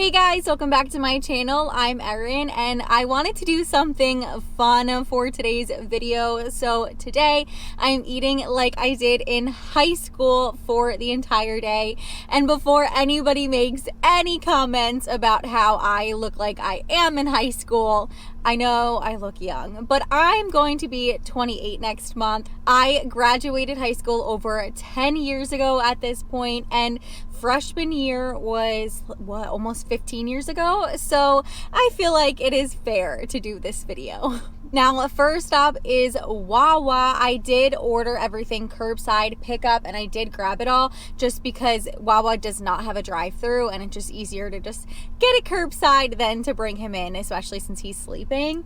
Hey guys, welcome back to my channel. I'm Erin and I wanted to do something fun for today's video. So today I'm eating like I did in high school for the entire day. And before anybody makes any comments about how I look like I am in high school, I know I look young, but I'm going to be 28 next month. I graduated high school over 10 years ago at this point, and freshman year was almost 15 years ago, so I feel like it is fair to do this video. Now, first up is Wawa. I did order everything curbside pickup and I did grab it all just because Wawa does not have a drive-through and it's just easier to just get it curbside than to bring him in, especially since he's sleeping.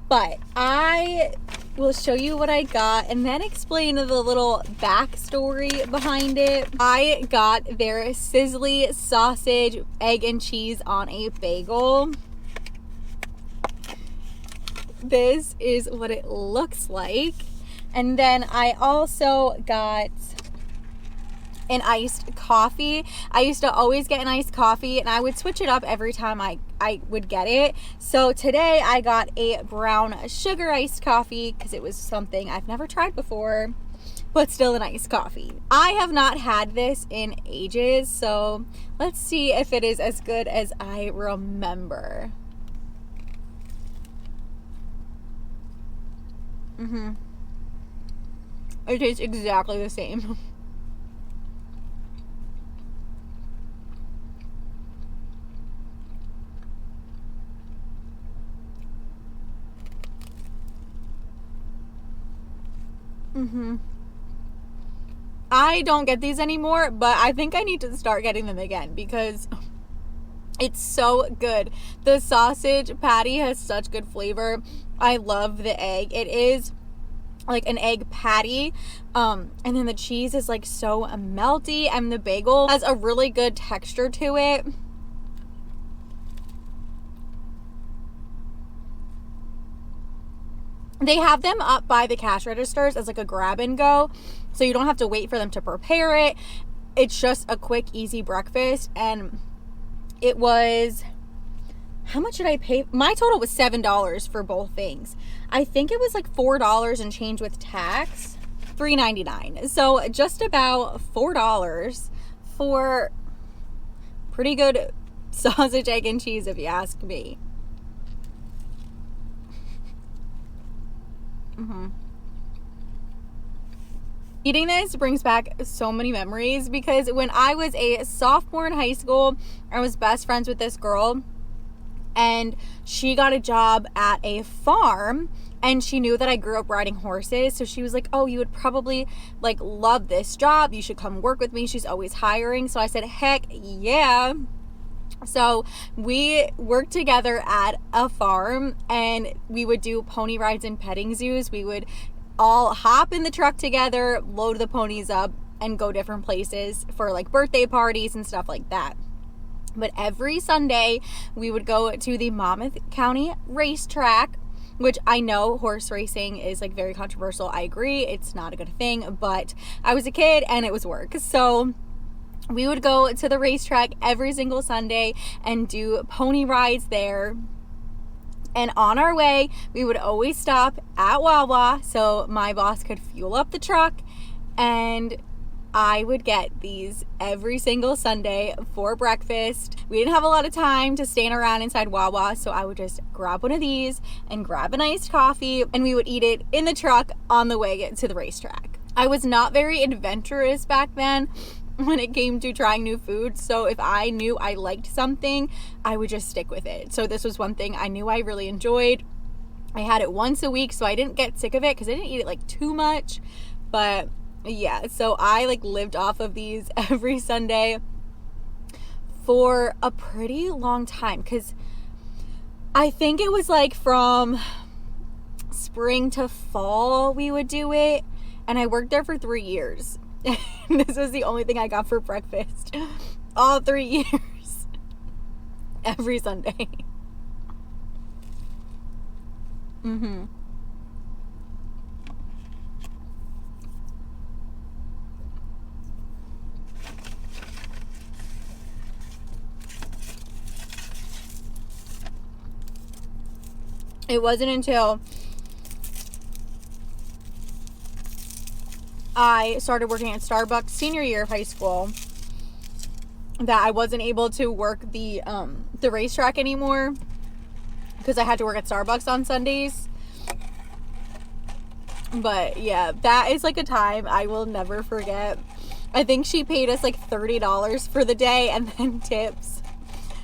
But I will show you what I got and then explain the little backstory behind it. I got their sizzly sausage, egg, and cheese on a bagel. This is what it looks like. And then I also got an iced coffee. I used to always get an iced coffee and I would switch it up every time I would get it. So today I got a brown sugar iced coffee because it was something I've never tried before, but still an iced coffee. I have not had this in ages, so let's see if it is as good as I remember. It tastes exactly the same. I don't get these anymore, but I think I need to start getting them again because it's so good. The sausage patty has such good flavor. I love the egg. It is like an egg patty, and then the cheese is like so melty, and the bagel has a really good texture to it. They have them up by the cash registers as like a grab and go, so you don't have to wait for them to prepare it. It's just a quick, easy breakfast. And it was, how much did I pay? My total was $7 for both things. I think it was like $4 and change with tax, $3.99. So just about $4 for pretty good sausage, egg, and cheese, if you ask me. Eating this brings back so many memories because when I was a sophomore in high school, I was best friends with this girl and she got a job at a farm and she knew that I grew up riding horses. So she was like, oh, you would probably like love this job. You should come work with me. She's always hiring. So I said, heck yeah. So we worked together at a farm and we would do pony rides and petting zoos. We would all hop in the truck together, load the ponies up, and go different places for like birthday parties and stuff like that. But every Sunday we would go to the Monmouth County racetrack, which I know horse racing is like very controversial. I agree, it's not a good thing, but I was a kid and it was work. So we would go to the racetrack every single Sunday and do pony rides there. And on our way, we would always stop at Wawa so my boss could fuel up the truck. And I would get these every single Sunday for breakfast. We didn't have a lot of time to stand around inside Wawa, so I would just grab one of these and grab an iced coffee, and we would eat it in the truck on the way to the racetrack. I was not very adventurous back then when it came to trying new food, so if I knew I liked something, I would just stick with it. So this was one thing I knew I really enjoyed. I had it once a week, so I didn't get sick of it because I didn't eat it like too much. But yeah, so I like lived off of these every Sunday for a pretty long time because I think it was like from spring to fall we would do it, and I worked there for 3 years. This was the only thing I got for breakfast all 3 years, every Sunday. It wasn't until I started working at Starbucks senior year of high school that I wasn't able to work the racetrack anymore because I had to work at Starbucks on Sundays. But yeah, that is like a time I will never forget. I think she paid us like $30 for the day and then tips.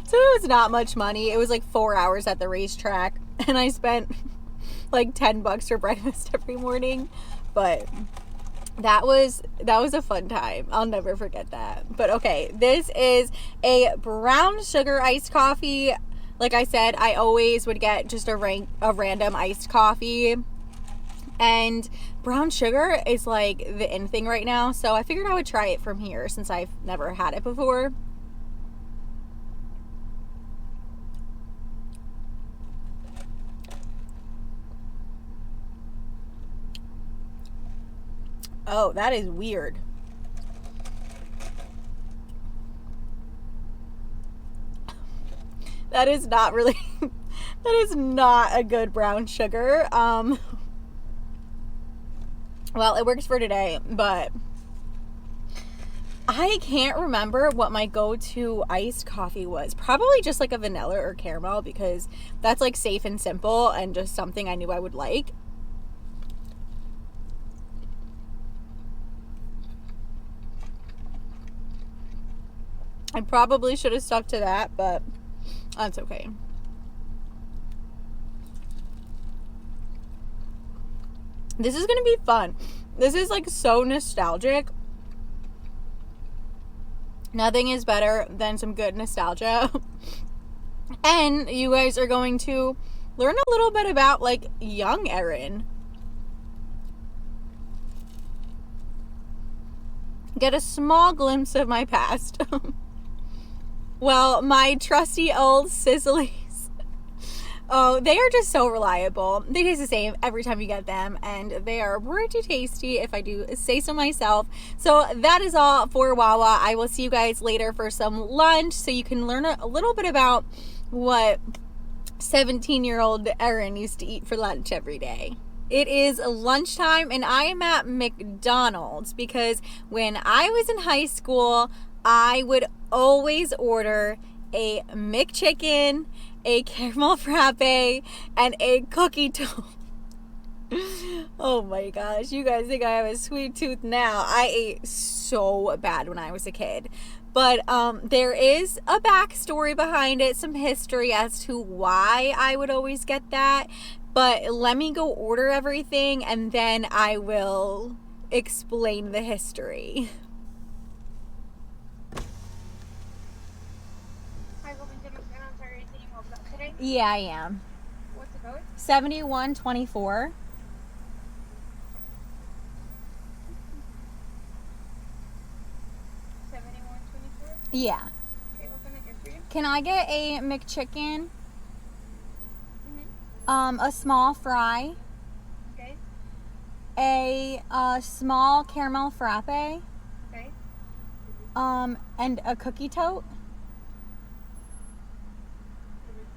So it was not much money. It was like 4 hours at the racetrack, and I spent like $10 for breakfast every morning. But that was a fun time. I'll never forget that. But okay, this is a brown sugar iced coffee. Like I said, I always would get just a random iced coffee. And brown sugar is like the in thing right now. So I figured I would try it from here since I've never had it before. Oh, that is weird. That is not really, that is not a good brown sugar. Well, it works for today, but I can't remember what my go-to iced coffee was. Probably just like a vanilla or caramel because that's like safe and simple and just something I knew I would like. I probably should have stuck to that, but that's okay. This is going to be fun. This is like so nostalgic. Nothing is better than some good nostalgia. And you guys are going to learn a little bit about like young Erin. Get a small glimpse of my past. Well, my trusty old Sicily's. Oh, they are just so reliable. They taste the same every time you get them, and they are pretty tasty if I do say so myself. So that is all for Wawa. I will see you guys later for some lunch so you can learn a little bit about what 17-year-old Erin used to eat for lunch every day. It is lunchtime and I am at McDonald's because when I was in high school, I would always order a McChicken, a caramel frappe, and a cookie dough. Oh my gosh, you guys think I have a sweet tooth now. I ate so bad when I was a kid. But there is a backstory behind it, some history as to why I would always get that. But let me go order everything and then I will explain the history. Yeah, I am. What's the code? 7124. Yeah. Okay, what can I get for you? Can I get a McChicken? A small fry. Okay. A small caramel frappe. Okay. And a cookie tote.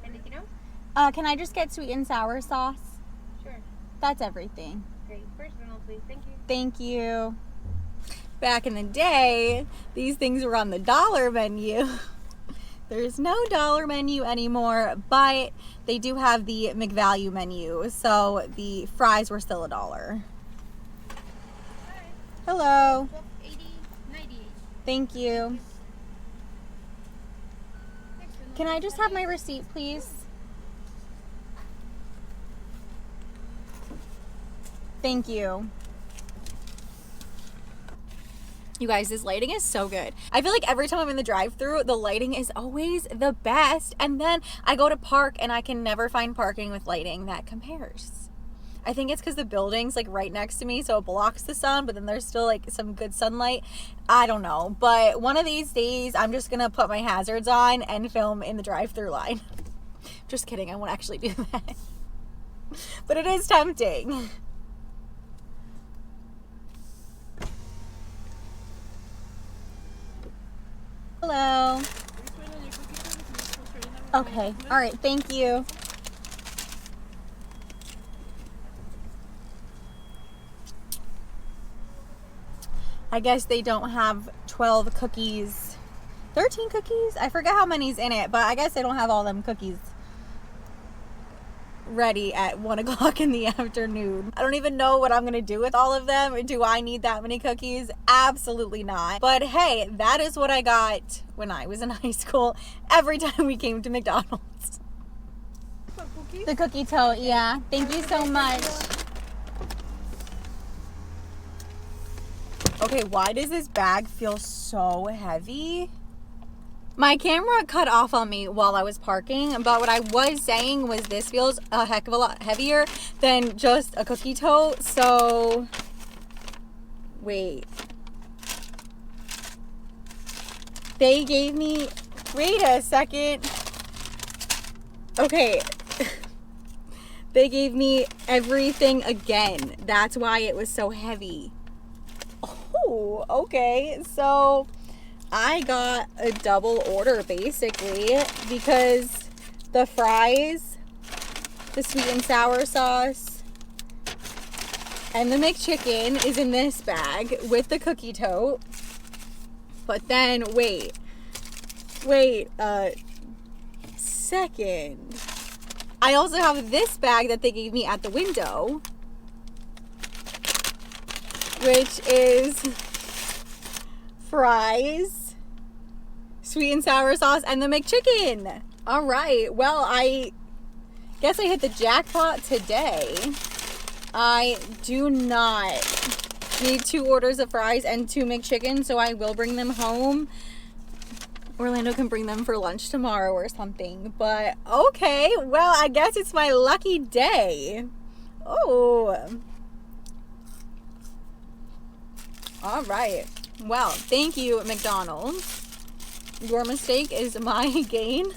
Anything else? Can I just get sweet and sour sauce? Sure. That's everything. Okay, first vanilla, please. Thank you. Thank you. Back in the day, these things were on the dollar menu. There's no dollar menu anymore, but they do have the McValue menu, so the fries were still $1. Hi. Hello. 12.80, 98. Thank you. Next vanilla, Can I just have my receipt, please? Thank you. You guys, this lighting is so good. I feel like every time I'm in the drive-thru, the lighting is always the best. And then I go to park and I can never find parking with lighting that compares. I think it's because the building's like right next to me, so it blocks the sun, but then there's still like some good sunlight. I don't know. But one of these days, I'm just going to put my hazards on and film in the drive-thru line. Just kidding. I won't actually do that. But it is tempting. Hello. Okay. All right. Thank you. I guess they don't have 12 cookies, 13 cookies. I forget how many's in it, but I guess they don't have all them cookies ready at 1 o'clock in the afternoon. I don't even know what I'm gonna do with all of them. Do I need that many cookies? Absolutely not. But hey, that is what I got when I was in high school every time we came to McDonald's. The cookie tote, yeah. Thank you so much. Okay, why does this bag feel so heavy? My camera cut off on me while I was parking, but what I was saying was this feels a heck of a lot heavier than just a cookie tote. So, wait. They gave me, wait a second. Okay. They gave me everything again. That's why it was so heavy. Oh, okay. So I got a double order basically because the fries, the sweet and sour sauce, and the McChicken is in this bag with the cookie tote. But then, wait a second. I also have this bag that they gave me at the window, which is fries, sweet and sour sauce, and the McChicken. All right. Well, I guess I hit the jackpot today. I do not need 2 orders of fries and 2 McChickens, so I will bring them home. Orlando can bring them for lunch tomorrow or something. But okay, well, I guess it's my lucky day. Oh. All right. Well, thank you, McDonald's. Your mistake is my gain.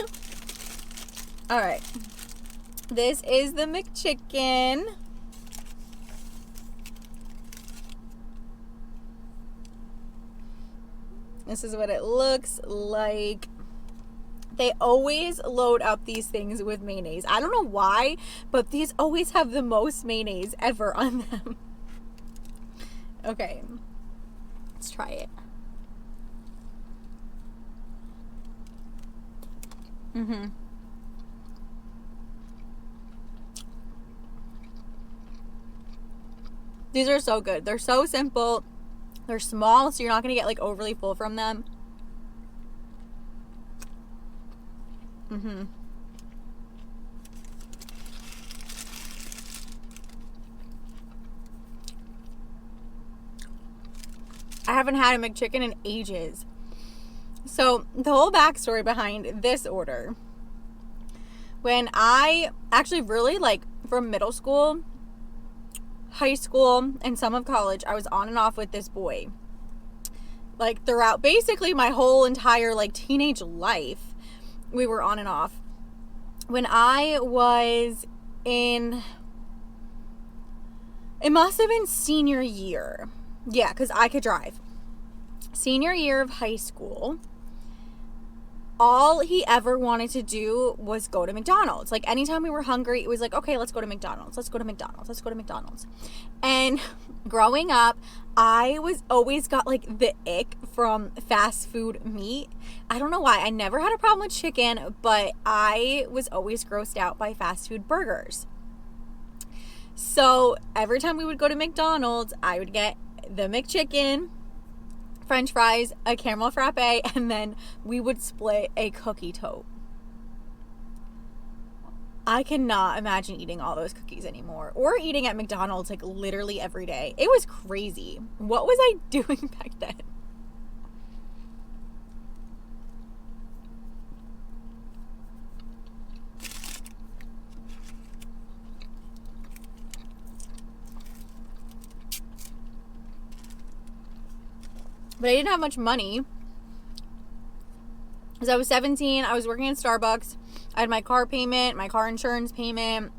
All right. This is the McChicken. This is what it looks like. They always load up these things with mayonnaise. I don't know why, but these always have the most mayonnaise ever on them. Okay. Let's try it. These are so good. They're so simple. They're small, so you're not going to get like overly full from them. I haven't had a McChicken in ages. So the whole backstory behind this order, when I actually really like from middle school, high school, and some of college, I was on and off with this boy. Like throughout basically my whole entire like teenage life, we were on and off. When I was in, it must have been senior year. Yeah, because I could drive. Senior year of high school, all he ever wanted to do was go to McDonald's. Like anytime we were hungry, it was like, okay, let's go to McDonald's. Let's go to McDonald's. Let's go to McDonald's. And growing up, I was always got like the ick from fast food meat. I don't know why. I never had a problem with chicken, but I was always grossed out by fast food burgers. So every time we would go to McDonald's, I would get the McChicken, French fries, a caramel frappe, and then we would split a cookie tote. I cannot imagine eating all those cookies anymore, or eating at McDonald's like literally every day. It was crazy. What was I doing back then? But I didn't have much money. Because I was 17, I was working at Starbucks. I had my car payment, my car insurance payment.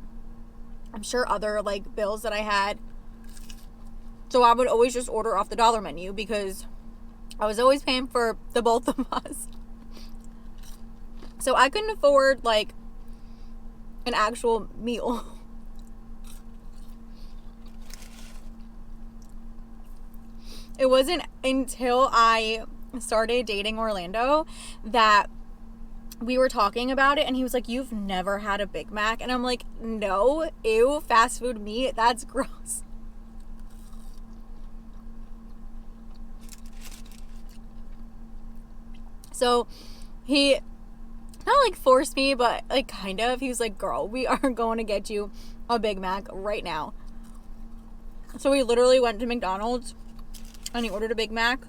I'm sure other like bills that I had. So I would always just order off the dollar menu because I was always paying for the both of us. So I couldn't afford like an actual meal. it wasn't until I started dating Orlando that we were talking about it, and he was like, you've never had a Big Mac? And I'm like, no, ew, fast food meat, that's gross. So he not like forced me, but like kind of. He was like, girl, we are going to get you a Big Mac right now. So we literally went to McDonald's and he ordered a Big Mac.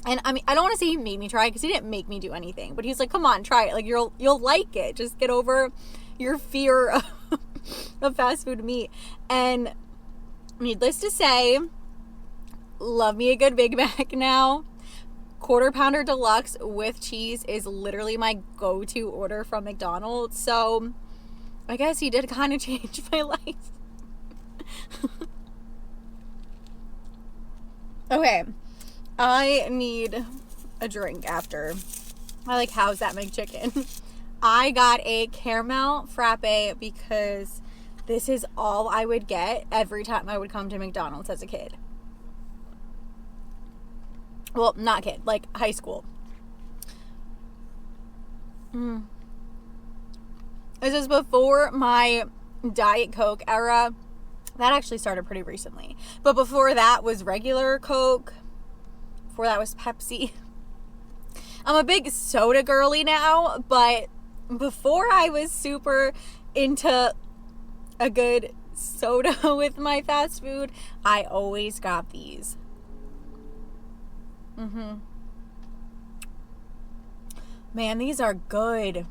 And I mean, I don't want to say he made me try, because he didn't make me do anything, but he's like, come on, try it. Like, you'll like it. Just get over your fear of fast food meat. And needless to say, love me a good Big Mac now. Quarter pounder deluxe with cheese is literally my go-to order from McDonald's. So I guess he did kind of change my life. Okay. I need a drink after. I like, how's that McChicken? I got a caramel frappe because this is all I would get every time I would come to McDonald's as a kid. Well, not kid, like high school. This is before my Diet Coke era. That actually started pretty recently. But before that was regular Coke. Before that was Pepsi. I'm a big soda girly now, but before I was super into a good soda with my fast food, I always got these. Man, these are good.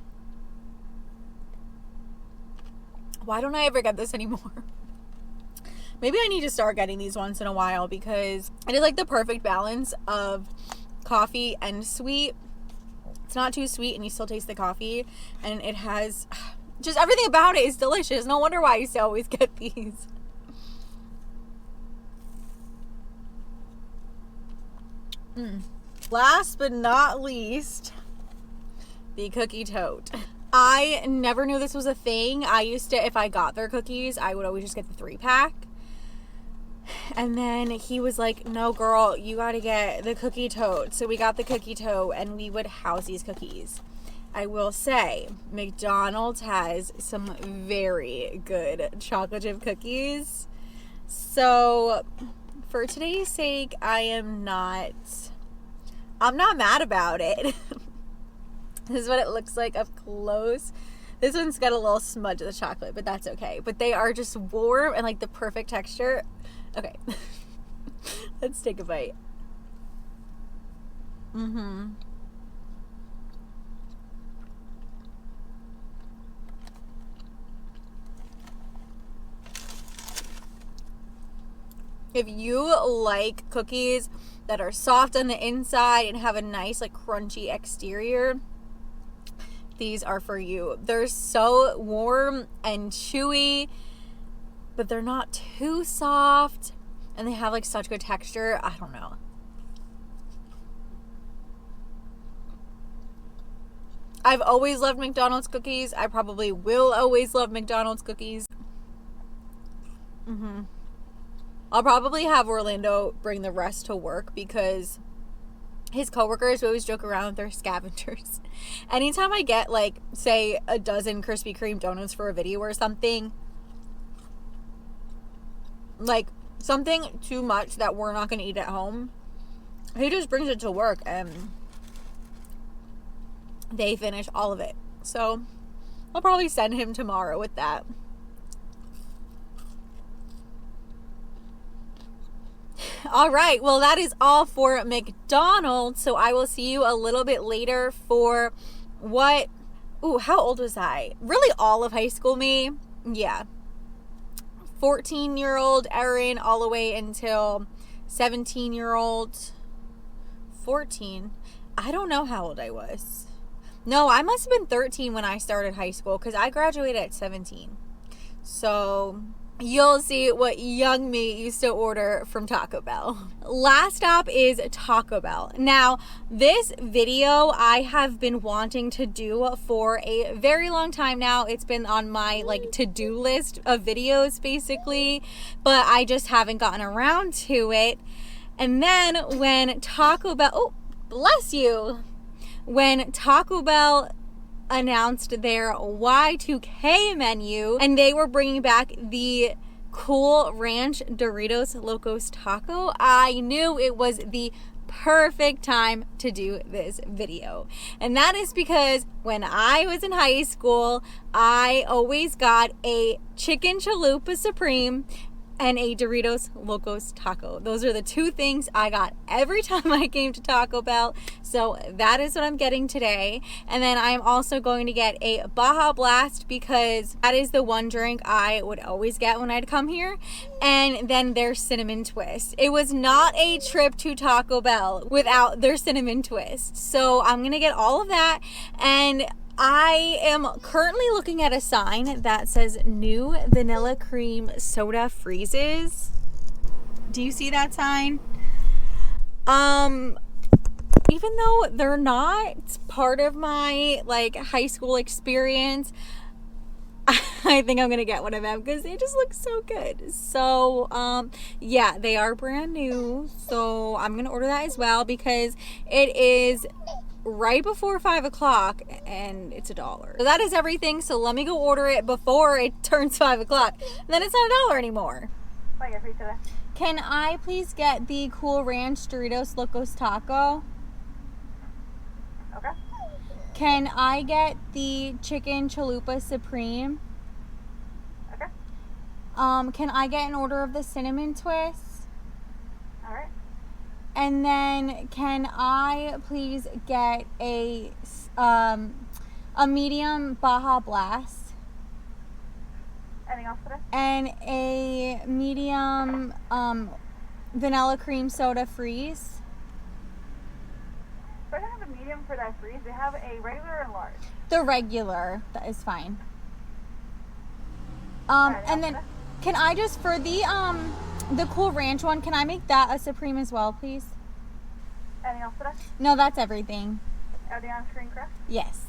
Why don't I ever get this anymore? Maybe I need to start getting these once in a while, because it is like the perfect balance of coffee and sweet. It's not too sweet and you still taste the coffee, and it has just everything about it is delicious. No wonder why I used to always get these. Last but not least, the cookie tote. I never knew this was a thing. I used to, if I got their cookies, I would always just get the 3-pack. And then he was like, no, girl, you got to get the cookie tote. So we got the cookie tote, and we would house these cookies. I will say, McDonald's has some very good chocolate chip cookies. So for today's sake, I'm not mad about it. This is what it looks like up close. This one's got a little smudge of the chocolate, but that's okay. But they are just warm and like the perfect texture. Okay. Let's take a bite. If you like cookies that are soft on the inside and have a nice like crunchy exterior, these are for you. They're so warm and chewy, but they're not too soft, and they have like such good texture. I don't know. I've always loved McDonald's cookies. I probably will always love McDonald's cookies. I'll probably have Orlando bring the rest to work, because his coworkers always joke around with their scavengers. Anytime I get like, say, a dozen Krispy Kreme donuts for a video or something, like something too much that we're not going to eat at home, he just brings it to work and they finish all of it. So I'll probably send him tomorrow with that. All right, well, that is all for McDonald's. So I will see you a little bit later for what... Ooh, how old was I? Really all of high school me? Yeah. 14-year-old Erin all the way until 17-year-old... 14? I don't know how old I was. No, I must have been 13 when I started high school, because I graduated at 17. So you'll see what young me used to order from Taco Bell. Last stop is Taco Bell. Now, this video I have been wanting to do for a very long time now. It's been on my like to-do list of videos basically, but I just haven't gotten around to it. And then when Taco Bell, oh, bless you. When Taco Bell announced their Y2K menu and they were bringing back the Cool Ranch Doritos Locos Taco, I knew it was the perfect time to do this video. And that is because when I was in high school, I always got a chicken chalupa supreme and a Doritos Locos Taco. Those are the two things I got every time I came to Taco Bell. So that is what I'm getting today. And then I'm also going to get a Baja Blast because that is the one drink I would always get when I'd come here. And then their cinnamon twist. It was not a trip to Taco Bell without their cinnamon twist. So I'm gonna get all of that. And I am currently looking at a sign that says new vanilla cream soda freezes. Do you see that sign? Even though they're not part of my like high school experience, I think I'm gonna get one of them because they just look so good. So yeah, they are brand new, so I'm gonna order that as well because it is right before 5 o'clock and it's $1. So that is everything. So let me go order it before it turns 5 o'clock. Then it's not $1 anymore. Can I please get the Cool Ranch Doritos Locos Taco? Okay. Can I get the Chicken Chalupa Supreme? Okay. Can I get an order of the cinnamon twist? All right. And then can I please get a medium Baja Blast? Anything else today? And a medium vanilla cream soda freeze? So I don't have a medium for that freeze. They have a regular and large. The regular, that is fine. Alright, And then can I just, for the Cool Ranch one, can I make that a Supreme as well, please? Anything else today? No, that's everything. Everything on screen, correct? Yes.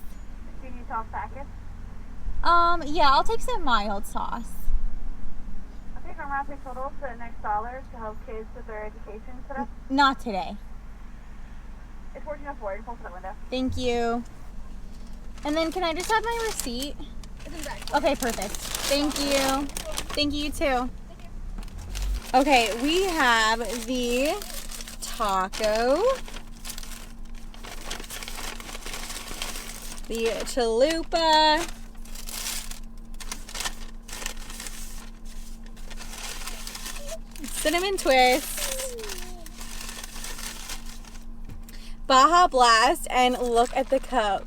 Do you need sauce packets? Yeah, I'll take some mild sauce. Okay, so I'm going to pay total for the next $1 to help kids with their education today. Not today. It's 1404. You can pull to that window. Thank you. And then can I just have my receipt? It's in the back. Okay, perfect. Thank you. Thank you, you too. Okay, we have the taco, the chalupa, cinnamon twist, Baja Blast, and look at the cup.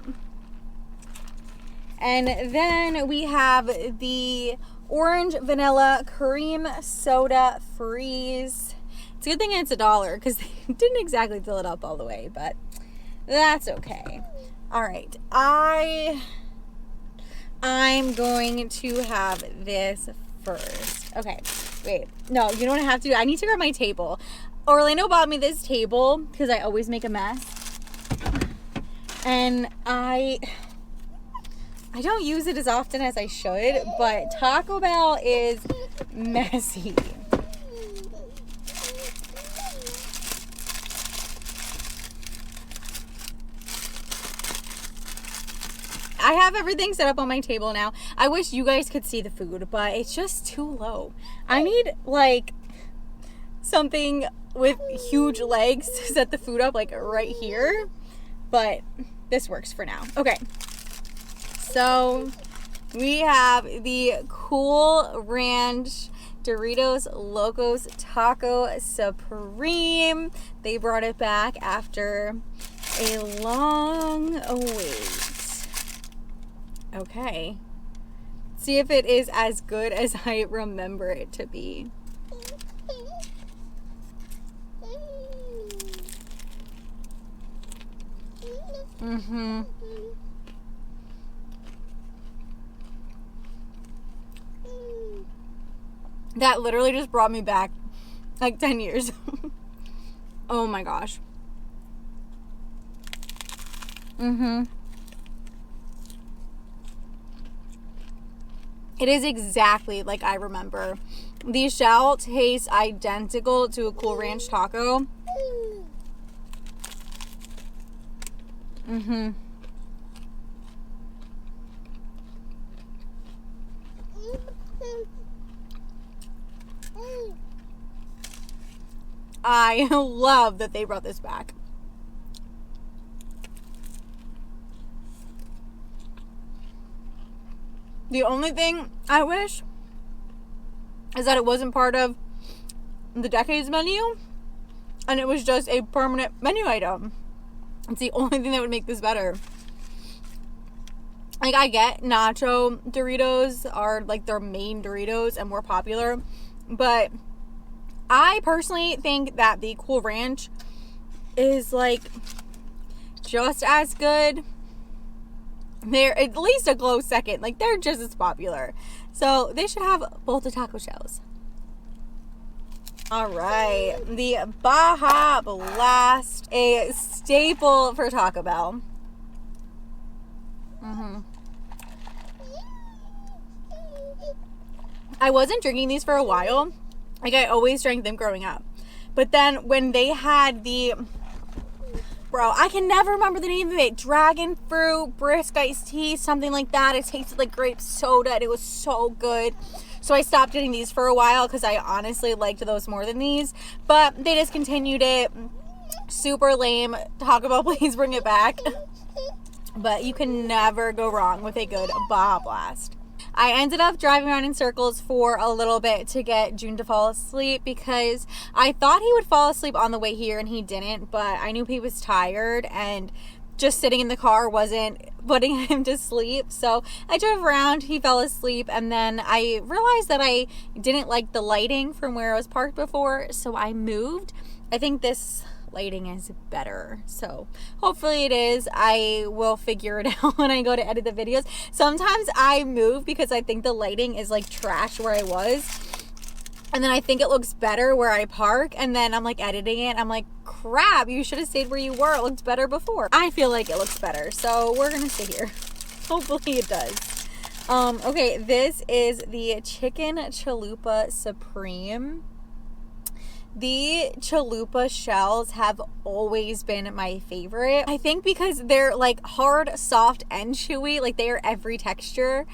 And then we have the orange vanilla cream soda freeze. It's a good thing it's $1 because they didn't exactly fill it up all the way, but that's okay. All right, I'm going to have this first. Okay, wait. No, you know what I have to do? I need to grab my table. Orlando bought me this table because I always make a mess. And I don't use it as often as I should, but Taco Bell is messy. I have everything set up on my table now. I wish you guys could see the food, but it's just too low. I need like something with huge legs to set the food up like right here, but this works for now. Okay, so we have the Cool Ranch Doritos Locos Taco Supreme. They brought it back after a long wait. Okay. See if it is as good as I remember it to be. Mm-hmm. That literally just brought me back like 10 years. Oh my gosh. It is exactly like I remember. The shell tastes identical to a Cool Ranch taco. I love that they brought this back. The only thing I wish is that it wasn't part of the Decades menu and it was just a permanent menu item. It's the only thing that would make this better. Like, I get nacho Doritos are like their main Doritos and more popular, but I personally think that the Cool Ranch is like just as good. They're at least a close second. Like, they're just as popular. So they should have both the taco shells. All right. The Baja Blast, a staple for Taco Bell. I wasn't drinking these for a while. Like, I always drank them growing up. But then when they had the... Bro, I can never remember the name of it. Dragon fruit, brisk iced tea, something like that. It tasted like grape soda and it was so good. So I stopped getting these for a while because I honestly liked those more than these. But they discontinued it. Super lame. Taco Bell, please bring it back. But you can never go wrong with a good Baja Blast. I ended up driving around in circles for a little bit to get June to fall asleep because I thought he would fall asleep on the way here and he didn't, but I knew he was tired and just sitting in the car wasn't putting him to sleep. So I drove around, he fell asleep, and then I realized that I didn't like the lighting from where I was parked before, so I moved. I think this lighting is better, so hopefully it is. I will figure it out when I go to edit the videos. Sometimes I move because I think the lighting is like trash where I was, and then I think it looks better where I park, and then I'm like editing it, I'm like, crap, you should have stayed where you were. It looked better before. I feel like it looks better, so we're gonna stay here. Hopefully it does. Okay, this is the Chicken Chalupa Supreme. The chalupa shells have always been my favorite. I think because they're like hard, soft, and chewy. Like, they are every texture.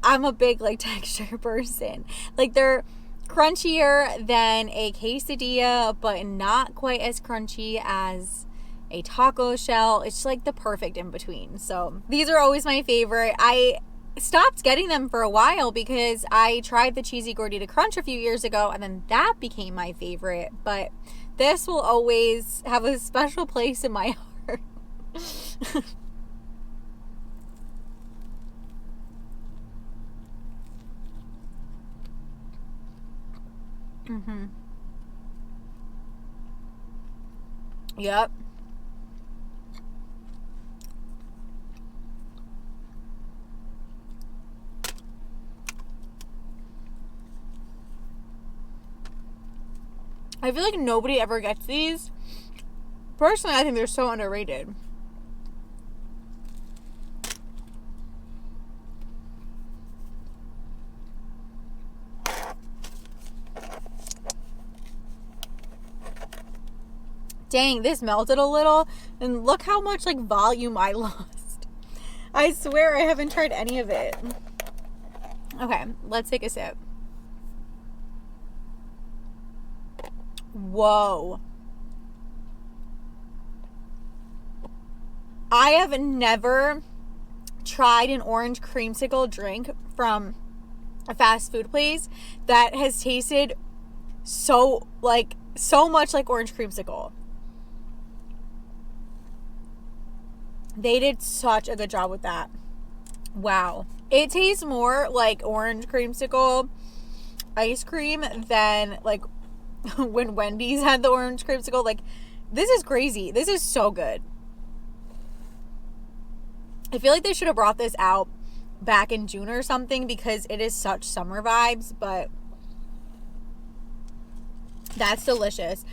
I'm a big like texture person. Like, they're crunchier than a quesadilla, but not quite as crunchy as a taco shell. It's like the perfect in between. So these are always my favorite. I stopped getting them for a while because I tried the cheesy gordita crunch a few years ago and then that became my favorite, but this will always have a special place in my heart. Yep. I feel like nobody ever gets these. Personally, I think they're so underrated. Dang, this melted a little. And look how much like volume I lost. I swear I haven't tried any of it. Okay, let's take a sip. Whoa. I have never tried an orange creamsicle drink from a fast food place that has tasted so much like orange creamsicle. They did such a good job with that. Wow. It tastes more like orange creamsicle ice cream than like when Wendy's had the orange creamsicle. Like, this is crazy. This is so good. I feel like they should have brought this out back in June or something because it is such summer vibes, but That's delicious.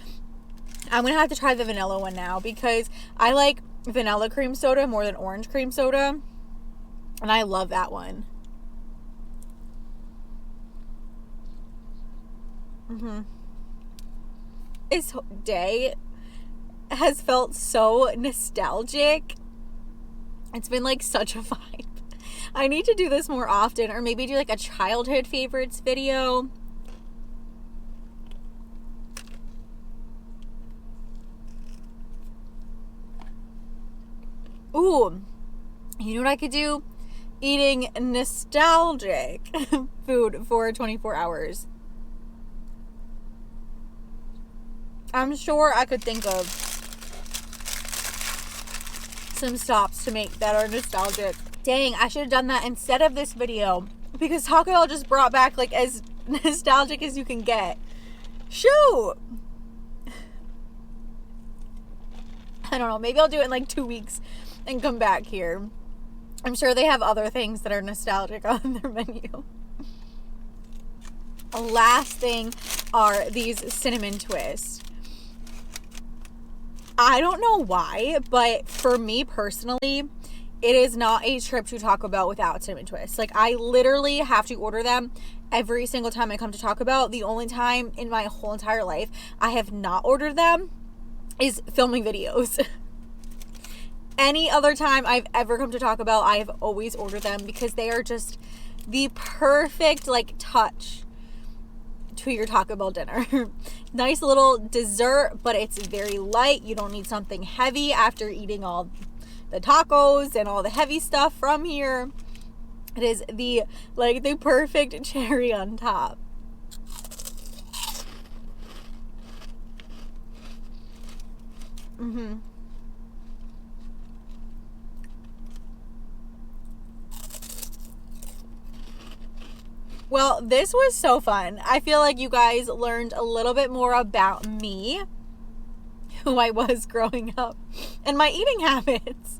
I'm gonna have to try the vanilla one now because I like vanilla cream soda more than orange cream soda, and I love that one. This day has felt so nostalgic. It's been like such a vibe. I need to do this more often, or maybe do like a childhood favorites video. Ooh, you know what I could do? Eating nostalgic food for 24 hours. I'm sure I could think of some stops to make that are nostalgic. Dang, I should have done that instead of this video, because Taco Bell just brought back like as nostalgic as you can get. Shoot! I don't know, maybe I'll do it in like 2 weeks and come back here. I'm sure they have other things that are nostalgic on their menu. Last thing are these cinnamon twists. I don't know why, but for me personally, it is not a trip to Taco Bell without cinnamon twists. Like, I literally have to order them every single time I come to Taco Bell. The only time in my whole entire life I have not ordered them is filming videos. Any other time I've ever come to Taco Bell, I have always ordered them because they are just the perfect like touch to your Taco Bell dinner. Nice little dessert, but it's very light. You don't need something heavy after eating all the tacos and all the heavy stuff from here. It is the perfect cherry on top. Well, this was so fun. I feel like you guys learned a little bit more about me, who I was growing up, and my eating habits.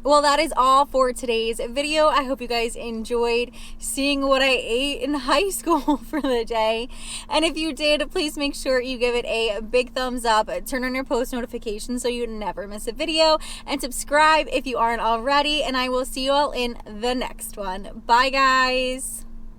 Well, that is all for today's video. I hope you guys enjoyed seeing what I ate in high school for the day. And if you did, please make sure you give it a big thumbs up, turn on your post notifications so you never miss a video, and subscribe if you aren't already. And I will see you all in the next one. Bye, guys.